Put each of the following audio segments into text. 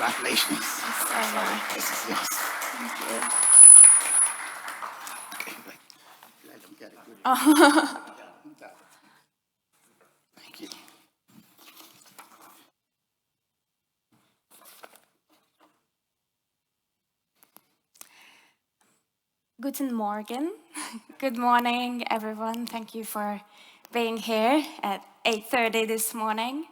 Congratulations. Thanks so much. This is yours. Thank you. Okay, wait. Let them get it. Thank you. Guten Morgen. Good morning, everyone. Thank you for being here at 8:30 this morning.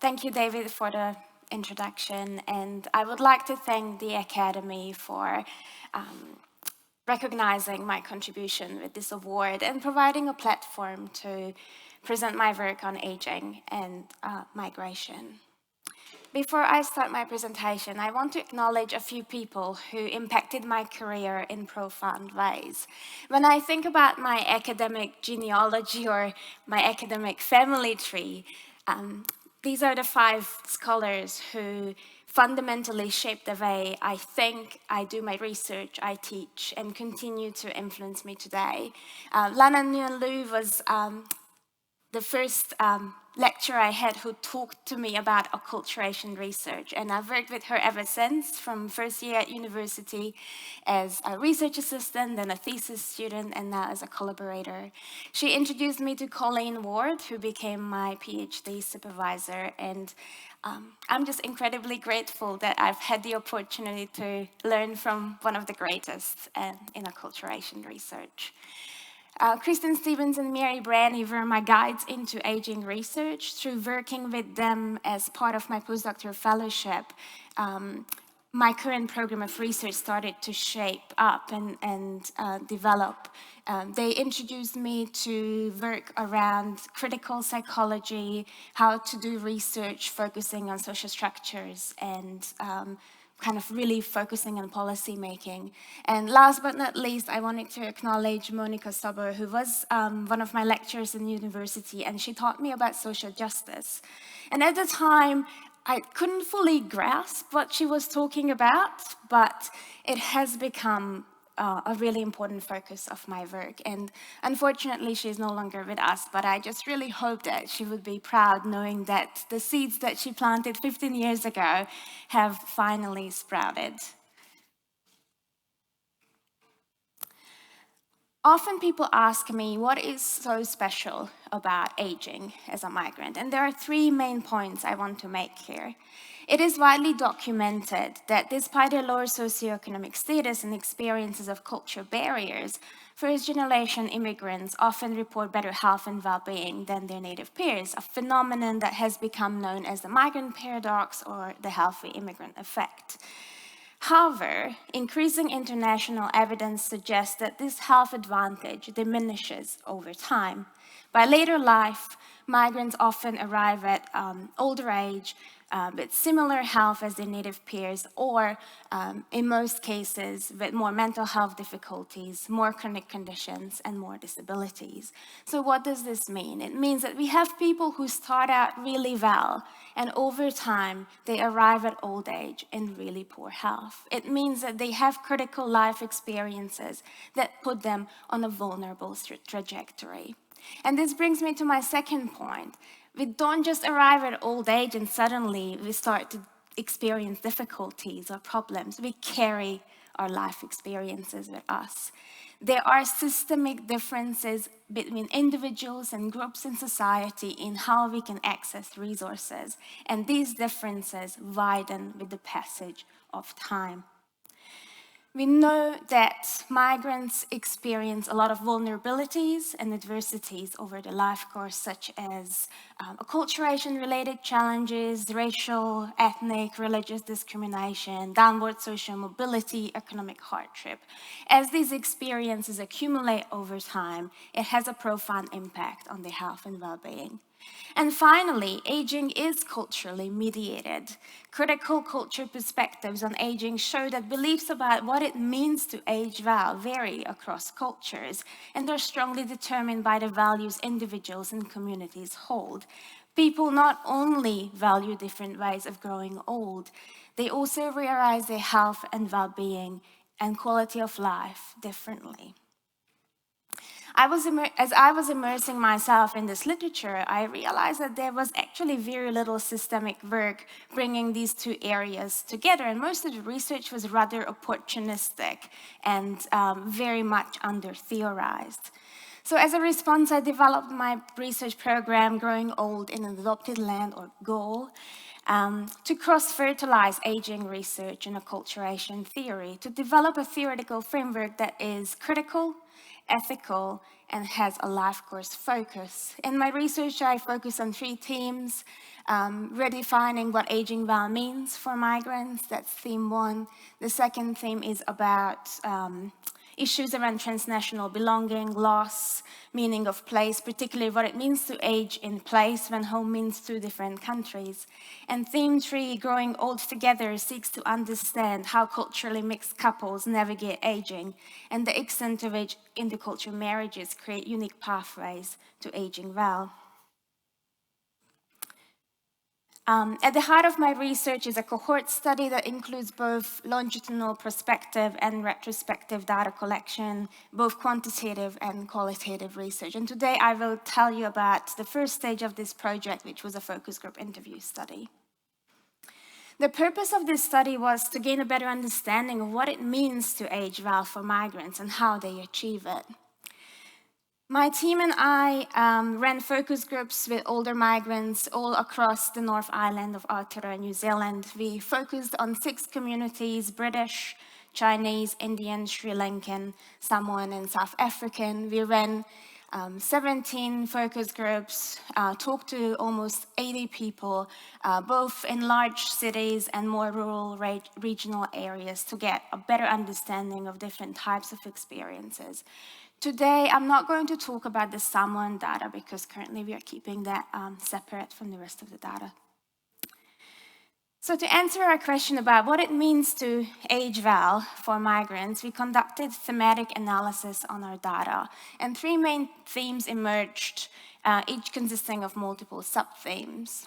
Thank you, David, for the introduction. And I would like to thank the Academy for recognizing my contribution with this award and providing a platform to present my work on aging and migration. Before I start my presentation, I want to acknowledge a few people who impacted my career in profound ways. When I think about my academic genealogy or my academic family tree, these are the 5 scholars who fundamentally shaped the way I think, I do my research, I teach, and continue to influence me today. Lana Nguyen Liu was the first lecturer I had who talked to me about acculturation research, and I've worked with her ever since, from first year at university as a research assistant, then a thesis student, and now as a collaborator. She introduced me to Colleen Ward, who became my PhD supervisor, and I'm just incredibly grateful that I've had the opportunity to learn from one of the greatest in acculturation research. Kristen Stevens and Mary Brandy were my guides into aging research. Through working with them as part of my postdoctoral fellowship, my current program of research started to shape up and develop. They introduced me to work around critical psychology, how to do research focusing on social structures, and kind of really focusing on policy making. And last but not least, I wanted to acknowledge Agnes Szabo, who was one of my lecturers in university, and she taught me about social justice. And at the time, I couldn't fully grasp what she was talking about, but it has become a really important focus of my work. And unfortunately, she's no longer with us, but I just really hope that she would be proud knowing that the seeds that she planted 15 years ago have finally sprouted. Often people ask me what is so special about aging as a migrant, and there are 3 main points I want to make here. It is widely documented that despite their lower socioeconomic status and experiences of cultural barriers, first-generation immigrants often report better health and well-being than their native peers, a phenomenon that has become known as the migrant paradox or the healthy immigrant effect. However, increasing international evidence suggests that this health advantage diminishes over time. By later life, migrants often arrive at older age with similar health as their native peers, or in most cases with more mental health difficulties, more chronic conditions, and more disabilities. So what does this mean? It means that we have people who start out really well, and over time, they arrive at old age in really poor health. It means that they have critical life experiences that put them on a vulnerable trajectory. And this brings me to my second point. We don't just arrive at old age and suddenly we start to experience difficulties or problems. We carry our life experiences with us. There are systemic differences between individuals and groups in society in how we can access resources, and these differences widen with the passage of time. We know that migrants experience a lot of vulnerabilities and adversities over the life course, such as acculturation-related challenges, racial, ethnic, religious discrimination, downward social mobility, economic hardship. As these experiences accumulate over time, it has a profound impact on their health and well-being. And finally, aging is culturally mediated. Critical culture perspectives on aging show that beliefs about what it means to age well vary across cultures, and they're strongly determined by the values individuals and communities hold. People not only value different ways of growing old, they also realize their health and well-being and quality of life differently. as I was immersing myself in this literature, I realized that there was actually very little systemic work bringing these two areas together, and most of the research was rather opportunistic and very much under-theorized. So as a response, I developed my research program, Growing Old in an Adopted Land, or GOAL, to cross-fertilize aging research and acculturation theory, to develop a theoretical framework that is critical, ethical, and has a life course focus. In my research, I focus on 3 themes: redefining what aging well means for migrants, that's theme 1. The second theme is about issues around transnational belonging, loss, meaning of place, particularly what it means to age in place when home means 2 different countries. And theme 3, Growing Old Together, seeks to understand how culturally mixed couples navigate aging and the extent to which intercultural marriages create unique pathways to aging well. At the heart of my research is a cohort study that includes both longitudinal prospective and retrospective data collection, both quantitative and qualitative research. And today I will tell you about the first stage of this project, which was a focus group interview study. The purpose of this study was to gain a better understanding of what it means to age well for migrants and how they achieve it. My team and I ran focus groups with older migrants all across the North Island of Aotearoa, New Zealand. We focused on 6 communities: British, Chinese, Indian, Sri Lankan, Samoan, and South African. We ran 17 focus groups, talked to almost 80 people, both in large cities and more rural regional areas, to get a better understanding of different types of experiences. Today, I'm not going to talk about the Samoan data because currently we are keeping that separate from the rest of the data. So to answer our question about what it means to age well for migrants, we conducted thematic analysis on our data, and 3 main themes emerged, each consisting of multiple sub-themes.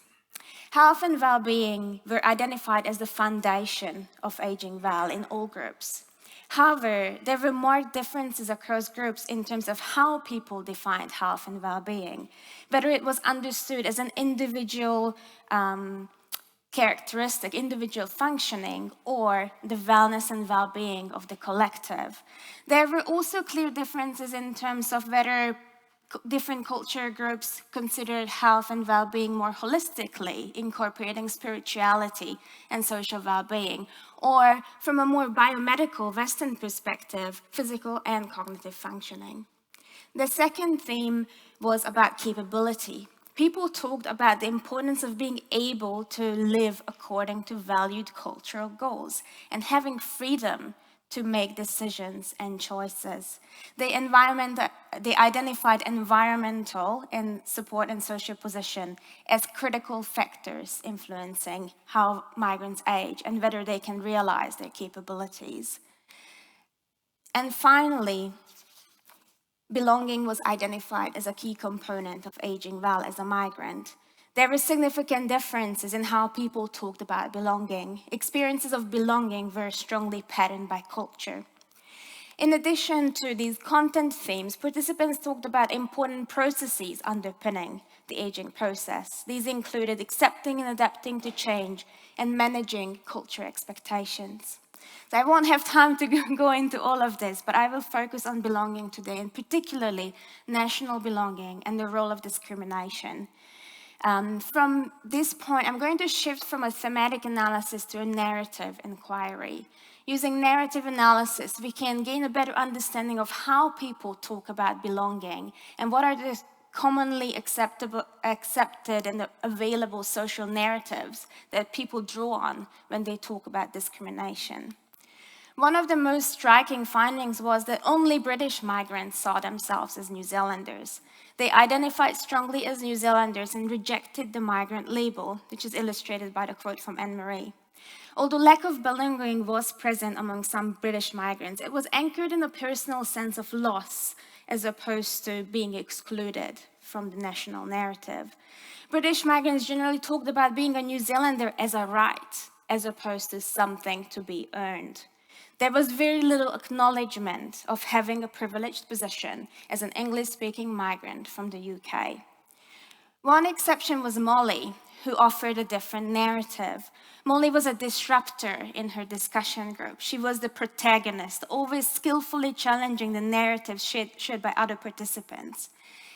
Health and well-being were identified as the foundation of aging well in all groups. However, there were marked differences across groups in terms of how people defined health and well-being, whether it was understood as an individual characteristic, individual functioning, or the wellness and well-being of the collective. There were also clear differences in terms of whether different culture groups considered health and well-being more holistically, incorporating spirituality and social well-being, or from a more biomedical Western perspective, physical and cognitive functioning. The second theme was about capability. People talked about the importance of being able to live according to valued cultural goals and having freedom to make decisions and choices. They identified environmental and support and social position as critical factors influencing how migrants age and whether they can realize their capabilities. And finally, belonging was identified as a key component of aging well as a migrant. There were significant differences in how people talked about belonging. Experiences of belonging were strongly patterned by culture. In addition to these content themes, participants talked about important processes underpinning the aging process. These included accepting and adapting to change and managing culture expectations. So I won't have time to go into all of this, but I will focus on belonging today, and particularly national belonging and the role of discrimination. From this point, I'm going to shift from a thematic analysis to a narrative inquiry. Using narrative analysis, we can gain a better understanding of how people talk about belonging and what are the commonly accepted and available social narratives that people draw on when they talk about discrimination. One of the most striking findings was that only British migrants saw themselves as New Zealanders. They identified strongly as New Zealanders and rejected the migrant label, which is illustrated by the quote from Anne-Marie. Although lack of belonging was present among some British migrants, it was anchored in a personal sense of loss as opposed to being excluded from the national narrative. British migrants generally talked about being a New Zealander as a right, as opposed to something to be earned. There was very little acknowledgement of having a privileged position as an English-speaking migrant from the UK. One exception was Molly, who offered a different narrative. Molly was a disruptor in her discussion group. She was the protagonist, always skillfully challenging the narratives shared by other participants.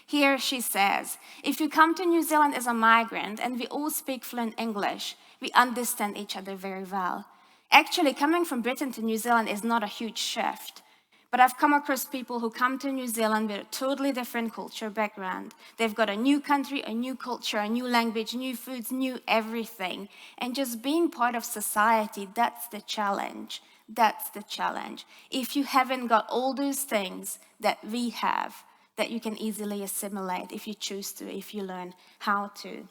Here she says, if you come to New Zealand as a migrant and we all speak fluent English, we understand each other very well. Actually, coming from Britain to New Zealand is not a huge shift. But I've come across people who come to New Zealand with a totally different culture background. They've got a new country, a new culture, a new language, new foods, new everything. And just being part of society, that's the challenge. That's the challenge. If you haven't got all those things that we have, that you can easily assimilate if you choose to, if you learn how to.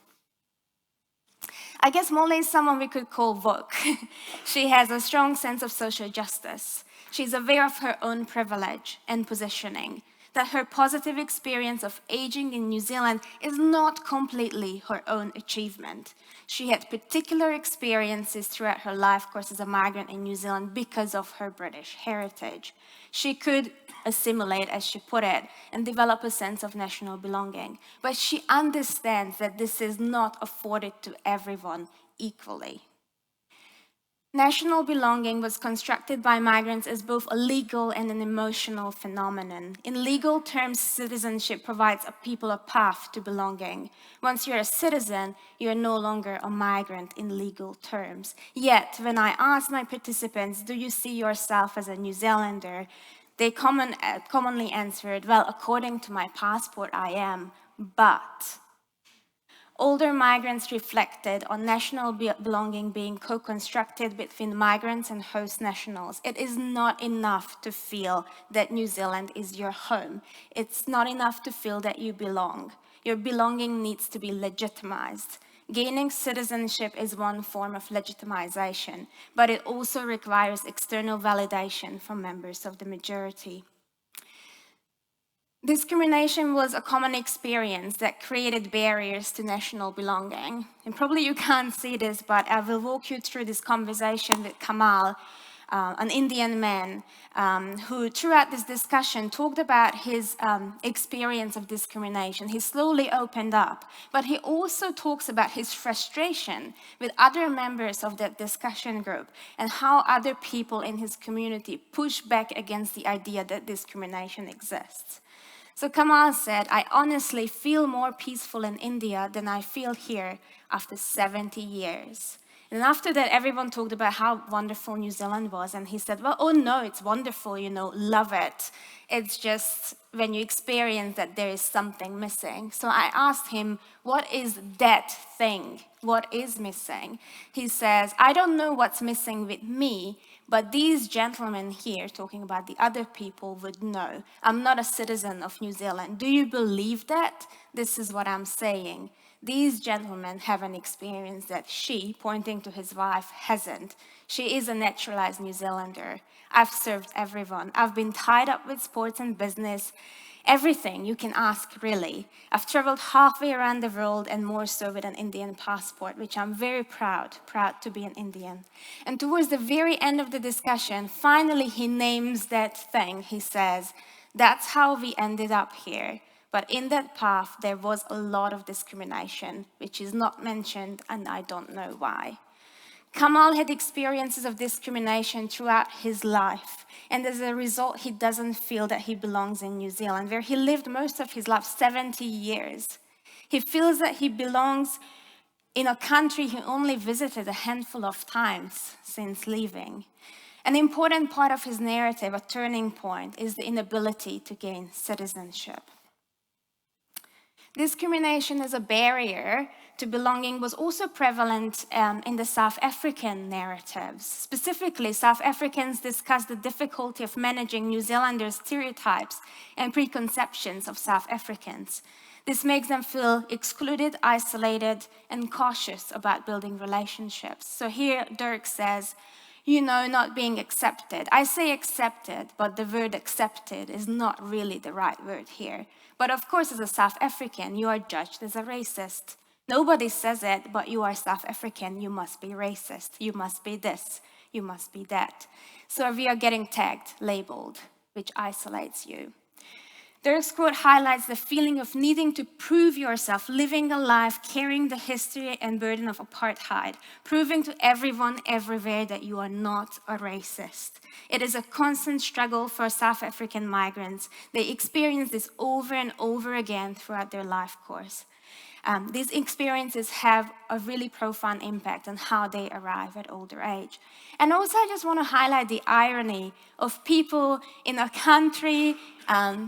I guess Molly is someone we could call woke. She has a strong sense of social justice. She's aware of her own privilege and positioning, that her positive experience of aging in New Zealand is not completely her own achievement. She had particular experiences throughout her life course as a migrant in New Zealand because of her British heritage. She could assimilate, as she put it, and develop a sense of national belonging. But she understands that this is not afforded to everyone equally. National belonging was constructed by migrants as both a legal and an emotional phenomenon. In legal terms, citizenship provides people a path to belonging. Once you're a citizen, you're no longer a migrant in legal terms. Yet, when I ask my participants, do you see yourself as a New Zealander? They commonly answered, well, according to my passport, I am, but older migrants reflected on national belonging being co-constructed between migrants and host nationals. It is not enough to feel that New Zealand is your home. It's not enough to feel that you belong. Your belonging needs to be legitimized. Gaining citizenship is one form of legitimization, but it also requires external validation from members of the majority. Discrimination was a common experience that created barriers to national belonging. And probably you can't see this, but I will walk you through this conversation with Kamal, an Indian man, who throughout this discussion talked about his experience of discrimination. He slowly opened up, but he also talks about his frustration with other members of that discussion group and how other people in his community push back against the idea that discrimination exists. So Kamal said, I honestly feel more peaceful in India than I feel here after 70 years. And after that, everyone talked about how wonderful New Zealand was. And he said, well, oh no, it's wonderful, love it. It's just when you experience that there is something missing. So I asked him, what is that thing? What is missing? He says, I don't know what's missing with me, but these gentlemen here, talking about the other people, would know. I'm not a citizen of New Zealand. Do you believe that? This is what I'm saying. These gentlemen have an experience that she, pointing to his wife, hasn't. She is a naturalized New Zealander. I've served everyone. I've been tied up with sports and business. Everything you can ask, really. I've traveled halfway around the world and more so with an Indian passport, which I'm very proud to be an Indian. And towards the very end of the discussion, finally he names that thing. He says, that's how we ended up here. But in that path, there was a lot of discrimination, which is not mentioned, and I don't know why. Kamal had experiences of discrimination throughout his life, and as a result, he doesn't feel that he belongs in New Zealand, where he lived most of his life, 70 years. He feels that he belongs in a country he only visited a handful of times since leaving. An important part of his narrative, a turning point, is the inability to gain citizenship. Discrimination as a barrier to belonging was also prevalent in the South African narratives. Specifically, South Africans discussed the difficulty of managing New Zealanders' stereotypes and preconceptions of South Africans. This makes them feel excluded, isolated, and cautious about building relationships. So here Dirk says, not being accepted. I say accepted, but the word accepted is not really the right word here. But of course, as a South African, you are judged as a racist. Nobody says it, but you are South African, you must be racist, you must be this, you must be dead. So we are getting tagged, labeled, which isolates you. Dirk's quote highlights the feeling of needing to prove yourself, living a life carrying the history and burden of apartheid, proving to everyone everywhere that you are not a racist. It is a constant struggle for South African migrants. They experience this over and over again throughout their life course. These experiences have a really profound impact on how they arrive at older age. And also I just want to highlight the irony of people in a country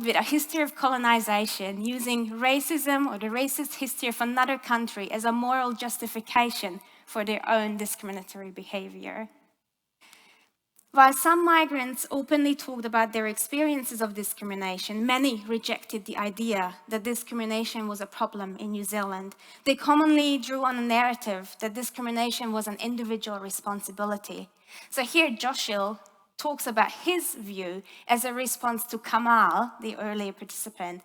with a history of colonization using racism or the racist history of another country as a moral justification for their own discriminatory behavior. While some migrants openly talked about their experiences of discrimination, many rejected the idea that discrimination was a problem in New Zealand. They commonly drew on a narrative that discrimination was an individual responsibility. So here Joshil talks about his view as a response to Kamal, the earlier participant,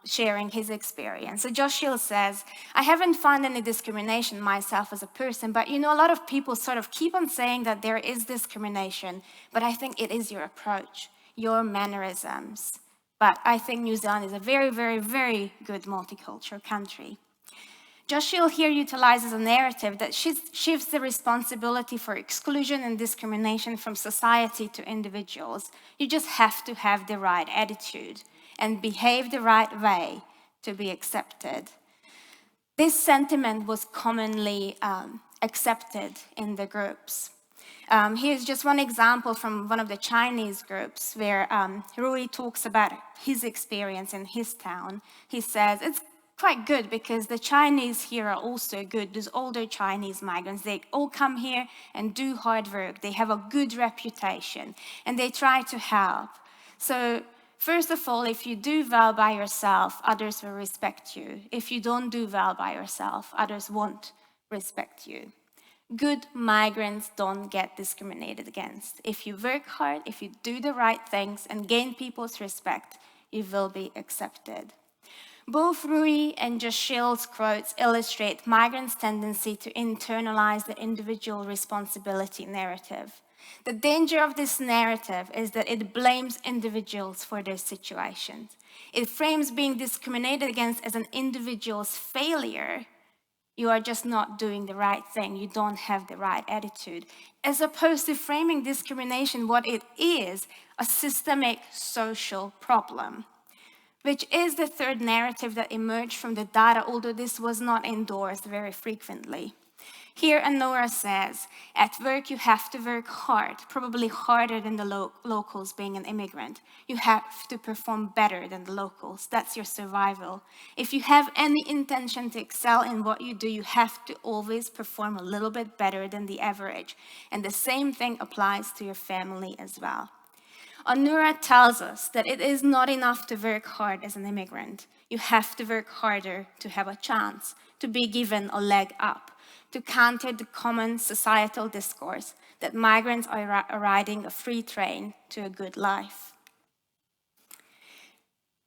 sharing his experience. So Joshil says, I haven't found any discrimination myself as a person, but a lot of people sort of keep on saying that there is discrimination, but I think it is your approach, your mannerisms. But I think New Zealand is a very, very, very good multicultural country. Joshil here utilizes a narrative that shifts the responsibility for exclusion and discrimination from society to individuals. You just have to have the right attitude and behave the right way to be accepted. This sentiment was commonly accepted in the groups. Here's just one example from one of the Chinese groups where Rui talks about his experience in his town. He says, it's quite good because the Chinese here are also good. Those older Chinese migrants, they all come here and do hard work. They have a good reputation and they try to help. So first of all, if you do well by yourself, others will respect you. If you don't do well by yourself, others won't respect you. Good migrants don't get discriminated against. If you work hard, if you do the right things and gain people's respect, you will be accepted. Both Rui and Joshil's quotes illustrate migrants' tendency to internalize the individual responsibility narrative. The danger of this narrative is that it blames individuals for their situations. It frames being discriminated against as an individual's failure. You are just not doing the right thing. You don't have the right attitude. As opposed to framing discrimination what it is, a systemic social problem, which is the third narrative that emerged from the data, although this was not endorsed very frequently. Here, Anora says, at work you have to work hard, probably harder than the locals being an immigrant. You have to perform better than the locals. That's your survival. If you have any intention to excel in what you do, you have to always perform a little bit better than the average. And the same thing applies to your family as well. Anura tells us that it is not enough to work hard as an immigrant. You have to work harder to have a chance, to be given a leg up, to counter the common societal discourse that migrants are riding a free train to a good life.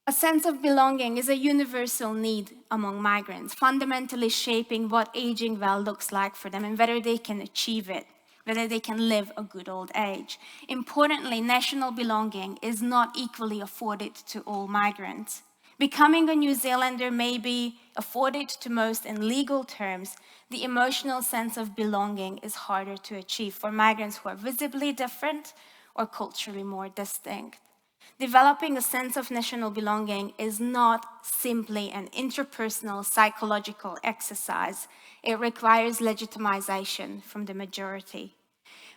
A sense of belonging is a universal need among migrants, fundamentally shaping what aging well looks like for them and whether they can achieve it, whether they can live a good old age. Importantly, national belonging is not equally afforded to all migrants. Becoming a New Zealander may be afforded to most in legal terms. The emotional sense of belonging is harder to achieve for migrants who are visibly different or culturally more distinct. Developing a sense of national belonging is not simply an interpersonal psychological exercise. It requires legitimization from the majority.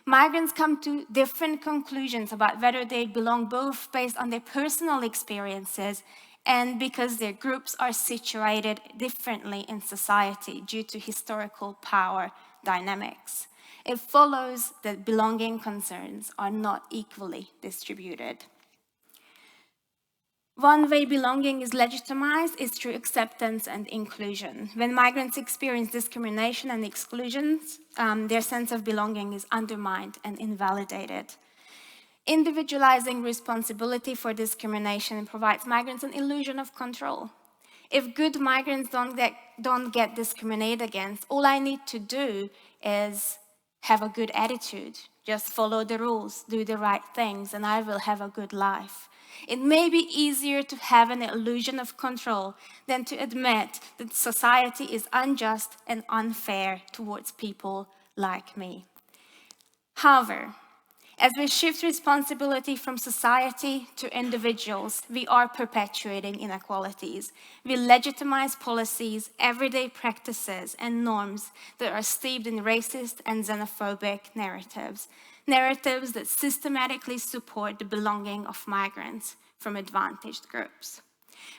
Migrants come to different conclusions about whether they belong, both based on their personal experiences and because their groups are situated differently in society due to historical power dynamics. It follows that belonging concerns are not equally distributed. One way belonging is legitimized is through acceptance and inclusion. When migrants experience discrimination and exclusions, their sense of belonging is undermined and invalidated. Individualizing responsibility for discrimination provides migrants an illusion of control. If good migrants don't get discriminated against, all I need to do is have a good attitude, Just follow the rules, do the right things, and I will have a good life. It may be easier to have an illusion of control than to admit that society is unjust and unfair towards people like me. However, as we shift responsibility from society to individuals, we are perpetuating inequalities. We legitimize policies, everyday practices, and norms that are steeped in racist and xenophobic narratives. Narratives that systematically support the belonging of migrants from advantaged groups.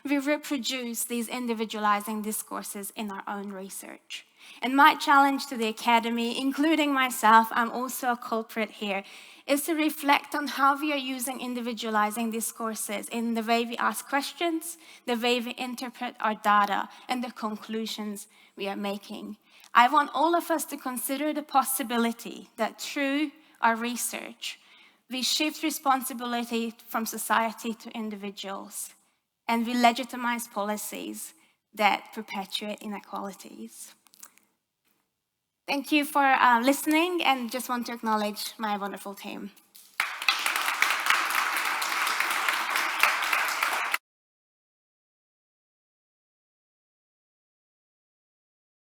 We reproduce these individualizing discourses in our own research. And my challenge to the academy, including myself, I'm also a culprit here, is to reflect on how we are using individualizing discourses in the way we ask questions, the way we interpret our data, and the conclusions we are making. I want all of us to consider the possibility that through our research, we shift responsibility from society to individuals, and we legitimize policies that perpetuate inequalities. Thank you for listening, and just want to acknowledge my wonderful team.